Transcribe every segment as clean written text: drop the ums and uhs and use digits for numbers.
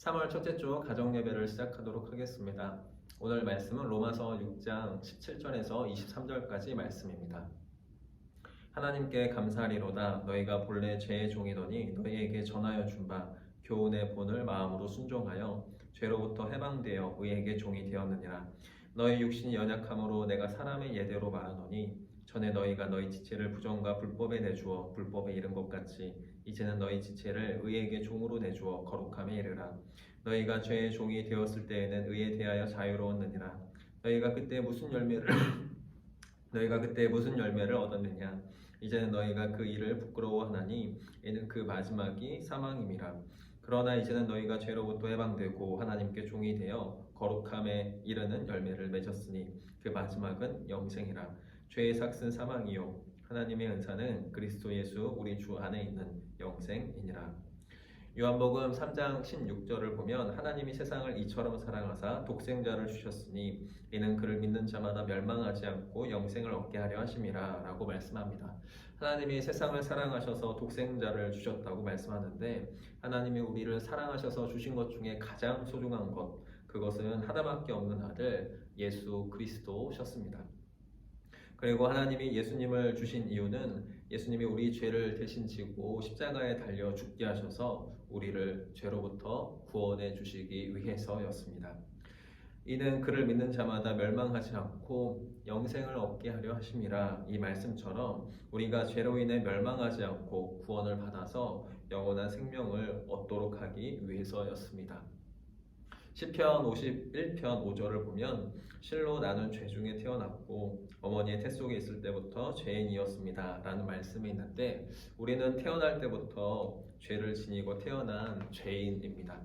3월 첫째 주 가정 예배를 시작하도록 하겠습니다. 오늘 말씀은 로마서 6장 17절에서 23절까지 말씀입니다. 하나님께 감사하리로다. 너희가 본래 죄의 종이더니 너희에게 전하여 준 바 교훈의 본을 마음으로 순종하여 죄로부터 해방되어 의에게 종이 되었느니라. 너희 육신이 연약함으로 내가 사람의 예대로 말하노니 전에 너희가 너희 지체를 부정과 불법에 내주어 불법에 이른 것 같이 이제는 너희 지체를 의에게 종으로 내주어 거룩함에 이르라. 너희가 죄의 종이 되었을 때에는 의에 대하여 자유로웠느니라. 너희가 그때 무슨 열매를 얻었느냐? 이제는 너희가 그 일을 부끄러워하나니 이는 그 마지막이 사망임이라. 그러나 이제는 너희가 죄로부터 해방되고 하나님께 종이 되어 거룩함에 이르는 열매를 맺었으니 그 마지막은 영생이라. 죄의 삭은 사망이요 하나님의 은사는 그리스도 예수 우리 주 안에 있는 영생이니라. 요한복음 3장 16절을 보면 하나님이 세상을 이처럼 사랑하사 독생자를 주셨으니 이는 그를 믿는 자마다 멸망하지 않고 영생을 얻게 하려 하심이라 라고 말씀합니다. 하나님이 세상을 사랑하셔서 독생자를 주셨다고 말씀하는데, 하나님이 우리를 사랑하셔서 주신 것 중에 가장 소중한 것, 그것은 하나밖에 없는 아들 예수 그리스도셨습니다. 그리고 하나님이 예수님을 주신 이유는 예수님이 우리 죄를 대신 지고 십자가에 달려 죽게 하셔서 우리를 죄로부터 구원해 주시기 위해서였습니다. 이는 그를 믿는 자마다 멸망하지 않고 영생을 얻게 하려 하심이라. 이 말씀처럼 우리가 죄로 인해 멸망하지 않고 구원을 받아서 영원한 생명을 얻도록 하기 위해서였습니다. 시편 51편 5절을 보면 실로 나는 죄 중에 태어났고 어머니의 태 속에 있을 때부터 죄인이었습니다 라는 말씀이 있는데, 우리는 태어날 때부터 죄를 지니고 태어난 죄인입니다.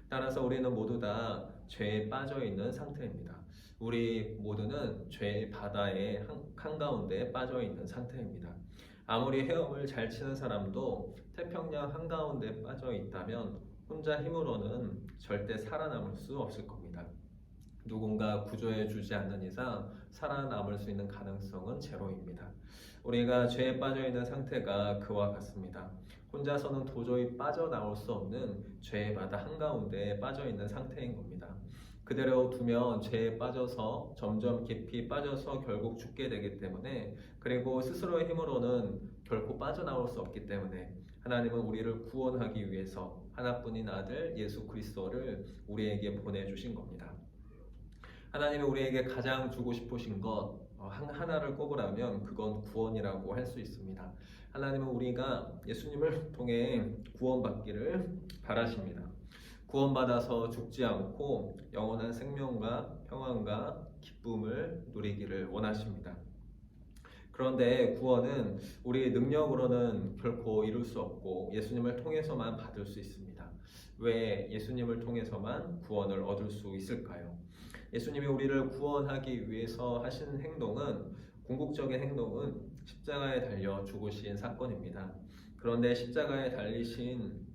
따라서 우리는 모두 다 죄에 빠져 있는 상태입니다. 우리 모두는 죄의 바다의 한가운데 빠져 있는 상태입니다. 아무리 헤엄을 잘 치는 사람도 태평양 한가운데 빠져 있다면 혼자 힘으로는 절대 살아남을 수 없을 겁니다. 누군가 구조해 주지 않는 이상 살아남을 수 있는 가능성은 제로입니다. 우리가 죄에 빠져 있는 상태가 그와 같습니다. 혼자서는 도저히 빠져나올 수 없는 죄의 바다 한가운데 빠져 있는 상태인 겁니다. 그대로 두면 죄에 빠져서 점점 깊이 빠져서 결국 죽게 되기 때문에, 그리고 스스로의 힘으로는 결코 빠져나올 수 없기 때문에 하나님은 우리를 구원하기 위해서 하나뿐인 아들 예수 그리스도를 우리에게 보내주신 겁니다. 하나님이 우리에게 가장 주고 싶으신 것 하나를 꼽으라면 그건 구원이라고 할 수 있습니다. 하나님은 우리가 예수님을 통해 구원받기를 바라십니다. 구원받아서 죽지 않고 영원한 생명과 평안과 기쁨을 누리기를 원하십니다. 그런데 구원은 우리의 능력으로는 결코 이룰 수 없고 예수님을 통해서만 받을 수 있습니다. 왜 예수님을 통해서만 구원을 얻을 수 있을까요? 예수님이 우리를 구원하기 위해서 하신 행동은, 궁극적인 행동은 십자가에 달려 죽으신 사건입니다. 그런데 십자가에 달리신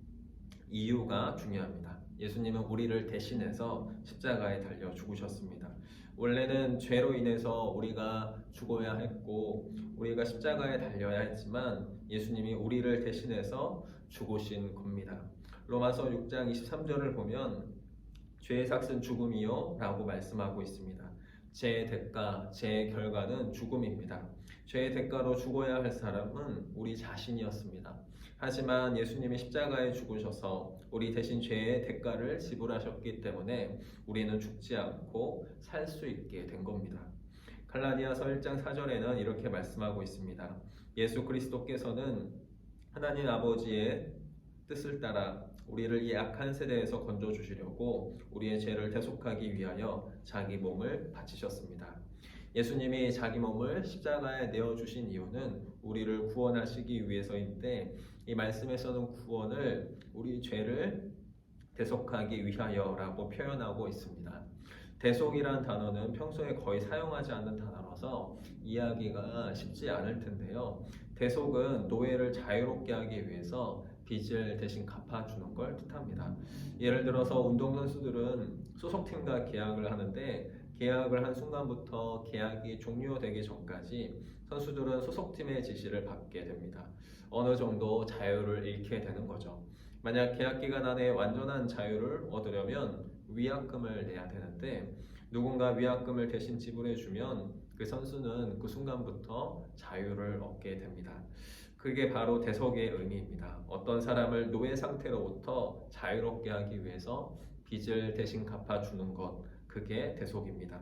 이유가 중요합니다. 예수님은 우리를 대신해서 십자가에 달려 죽으셨습니다. 원래는 죄로 인해서 우리가 죽어야 했고 우리가 십자가에 달려야 했지만 예수님이 우리를 대신해서 죽으신 겁니다. 로마서 6장 23절을 보면 죄의 삭은 죽음이요 라고 말씀하고 있습니다. 죄의 대가, 죄의 결과는 죽음입니다. 죄의 대가로 죽어야 할 사람은 우리 자신이었습니다. 하지만 예수님이 십자가에 죽으셔서 우리 대신 죄의 대가를 지불하셨기 때문에 우리는 죽지 않고 살 수 있게 된 겁니다. 갈라디아서 1장 4절에는 이렇게 말씀하고 있습니다. 예수 그리스도께서는 하나님 아버지의 뜻을 따라 우리를 이 악한 세대에서 건져주시려고 우리의 죄를 대속하기 위하여 자기 몸을 바치셨습니다. 예수님이 자기 몸을 십자가에 내어주신 이유는 우리를 구원하시기 위해서인데, 이 말씀에서는 구원을 우리 죄를 대속하기 위하여라고 표현하고 있습니다. 대속이란 단어는 평소에 거의 사용하지 않는 단어라서 이해하기가 쉽지 않을 텐데요. 대속은 노예를 자유롭게 하기 위해서 빚을 대신 갚아주는 걸 뜻합니다. 예를 들어서 운동선수들은 소속팀과 계약을 하는데, 계약을 한 순간부터 계약이 종료되기 전까지 선수들은 소속팀의 지시를 받게 됩니다. 어느 정도 자유를 잃게 되는 거죠. 만약 계약 기간 안에 완전한 자유를 얻으려면 위약금을 내야 되는데 누군가 위약금을 대신 지불해 주면 그 선수는 그 순간부터 자유를 얻게 됩니다. 그게 바로 대속의 의미입니다. 어떤 사람을 노예 상태로부터 자유롭게 하기 위해서 빚을 대신 갚아주는 것, 그게 대속입니다.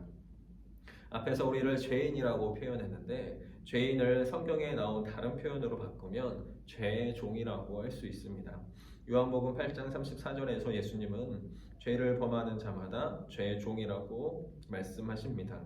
앞에서 우리를 죄인이라고 표현했는데 죄인을 성경에 나온 다른 표현으로 바꾸면 죄의 종이라고 할 수 있습니다. 요한복음 8장 34절에서 예수님은 죄를 범하는 자마다 죄의 종이라고 말씀하십니다.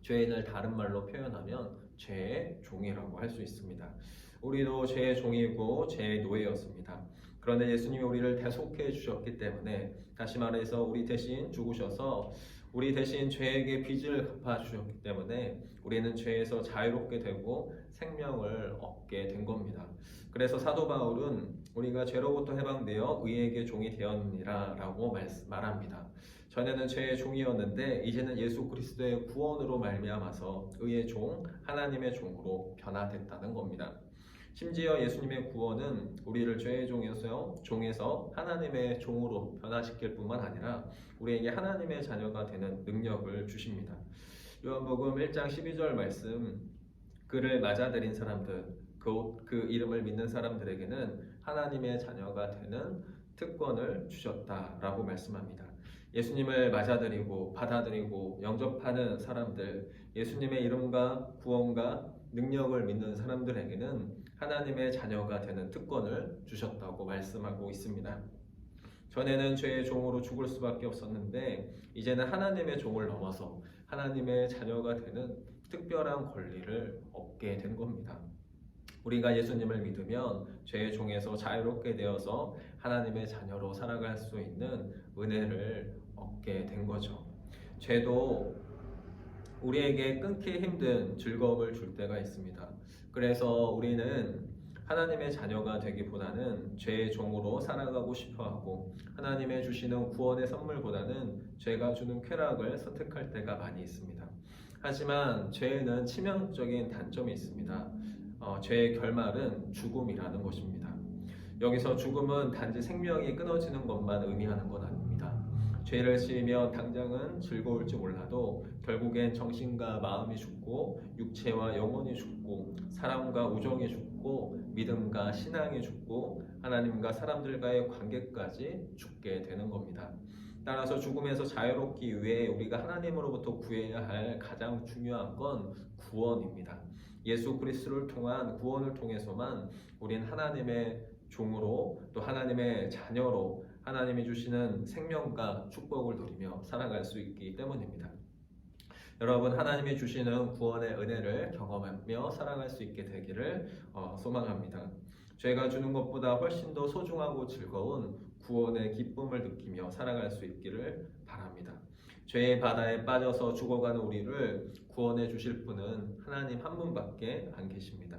죄인을 다른 말로 표현하면 죄의 종이라고 할 수 있습니다. 우리도 죄의 종이고 죄의 노예였습니다. 그런데 예수님이 우리를 대속해 주셨기 때문에, 다시 말해서 우리 대신 죽으셔서 우리 대신 죄에게 빚을 갚아 주셨기 때문에 우리는 죄에서 자유롭게 되고 생명을 얻게 된 겁니다. 그래서 사도 바울은 우리가 죄로부터 해방되어 의에게 종이 되었느니라 라고 말합니다. 전에는 죄의 종이었는데 이제는 예수 그리스도의 구원으로 말미암아서 의의 종, 하나님의 종으로 변화됐다는 겁니다. 심지어 예수님의 구원은 우리를 죄의 종에서 하나님의 종으로 변화시킬 뿐만 아니라 우리에게 하나님의 자녀가 되는 능력을 주십니다. 요한복음 1장 12절 말씀, 그를 맞아들인 사람들, 그 이름을 믿는 사람들에게는 하나님의 자녀가 되는 특권을 주셨다라고 말씀합니다. 예수님을 맞아들이고 받아들이고 영접하는 사람들, 예수님의 이름과 구원과 능력을 믿는 사람들에게는 하나님의 자녀가 되는 특권을 주셨다고 말씀하고 있습니다. 전에는 죄의 종으로 죽을 수밖에 없었는데 이제는 하나님의 종을 넘어서 하나님의 자녀가 되는 특별한 권리를 얻게 된 겁니다. 우리가 예수님을 믿으면 죄의 종에서 자유롭게 되어서 하나님의 자녀로 살아갈 수 있는 은혜를 얻게 된 거죠. 죄도 우리에게 끊기 힘든 즐거움을 줄 때가 있습니다. 그래서 우리는 하나님의 자녀가 되기보다는 죄의 종으로 살아가고 싶어하고 하나님의 주시는 구원의 선물보다는 죄가 주는 쾌락을 선택할 때가 많이 있습니다. 하지만 죄에는 치명적인 단점이 있습니다. 죄의 결말은 죽음이라는 것입니다. 여기서 죽음은 단지 생명이 끊어지는 것만 의미하는 건 아닙니다. 죄를 지으면 당장은 즐거울지 몰라도 결국엔 정신과 마음이 죽고 육체와 영혼이 죽고 사랑과 우정이 죽고 믿음과 신앙이 죽고 하나님과 사람들과의 관계까지 죽게 되는 겁니다. 따라서 죽음에서 자유롭기 위해 우리가 하나님으로부터 구해야 할 가장 중요한 건 구원입니다. 예수 그리스도를 통한 구원을 통해서만 우린 하나님의 종으로 또 하나님의 자녀로 하나님이 주시는 생명과 축복을 누리며 살아갈 수 있기 때문입니다. 여러분, 하나님이 주시는 구원의 은혜를 경험하며 살아갈 수 있게 되기를 소망합니다. 죄가 주는 것보다 훨씬 더 소중하고 즐거운 구원의 기쁨을 느끼며 살아갈 수 있기를 바랍니다. 죄의 바다에 빠져서 죽어가는 우리를 구원해 주실 분은 하나님 한 분밖에 안 계십니다.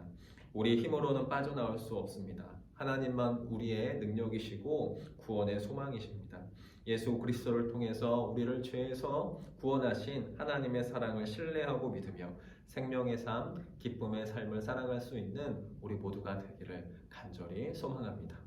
우리 힘으로는 빠져나올 수 없습니다. 하나님만 우리의 능력이시고 구원의 소망이십니다. 예수 그리스도를 통해서 우리를 죄에서 구원하신 하나님의 사랑을 신뢰하고 믿으며 생명의 삶, 기쁨의 삶을 살아갈 수 있는 우리 모두가 되기를 간절히 소망합니다.